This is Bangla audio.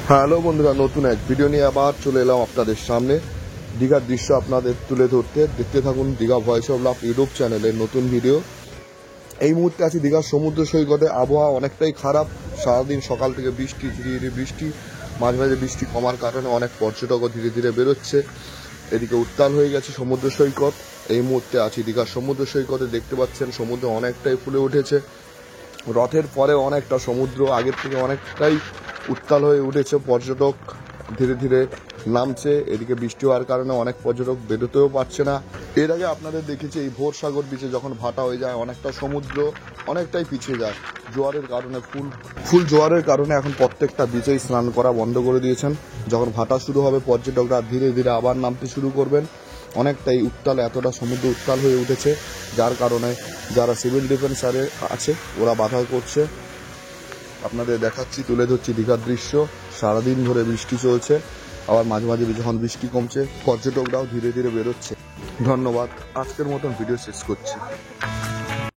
হ্যালো বন্ধুরা, নতুন এক ভিডিও নিয়ে আবার চলে এলাম আপনাদের সামনে। দীঘার দৃশ্য আপনাদের তুলে ধরতে। দেখতে থাকুন Digha voice of love YouTube চ্যানেলের নতুন ভিডিও। এই মুহূর্তে আছি দীঘার সমুদ্র সৈকতে। আবহাওয়া অনেকটাই খারাপ, সারাদিন সকাল থেকে বৃষ্টি, ধীরে ধীরে বৃষ্টি, মাঝে মাঝে বৃষ্টি কমার কারণে অনেক পর্যটকও ধীরে ধীরে বেরোচ্ছে। এদিকে উত্তাল হয়ে গেছে সমুদ্র সৈকত। এই মুহূর্তে আছি দীঘার সমুদ্র সৈকতে। দেখতে পাচ্ছেন সমুদ্র অনেকটাই ফুলে উঠেছে। রথের পরে অনেকটা সমুদ্র আগের থেকে অনেকটাই উত্তাল হয়ে উঠেছে। পর্যটক ধীরে ধীরে নামছে। এদিকে বৃষ্টি হওয়ার কারণে অনেক পর্যটক বেরোতেও পারছে না। এর আগে আপনাদের দেখেছি এই ভোর সাগর বিচে যখন ভাটা হয়ে যায় অনেকটা সমুদ্র অনেকটাই পিছিয়ে যায় জোয়ারের কারণে। ফুল জোয়ারের কারণে এখন প্রত্যেকটা বিচেই স্নান করা বন্ধ করে দিয়েছেন। যখন ভাটা শুরু হবে পর্যটকরা ধীরে ধীরে আবার নামতে শুরু করবেন। অনেকটাই উত্তাল, এতটা সমুদ্র উত্তাল হয়ে উঠেছে যার কারণে যারা সিভিল ডিফেন্সারে আছে ওরা বাধা করছে। আপনাদের দেখাচ্ছি, তুলে ধরছি দীঘার দৃশ্য। সারাদিন ধরে বৃষ্টি চলছে, আবার মাঝে মাঝে যখন বৃষ্টি কমছে পর্যটকরাও ধীরে ধীরে বেরোচ্ছে। ধন্যবাদ। আজকের মতন ভিডিও শেষ করছি।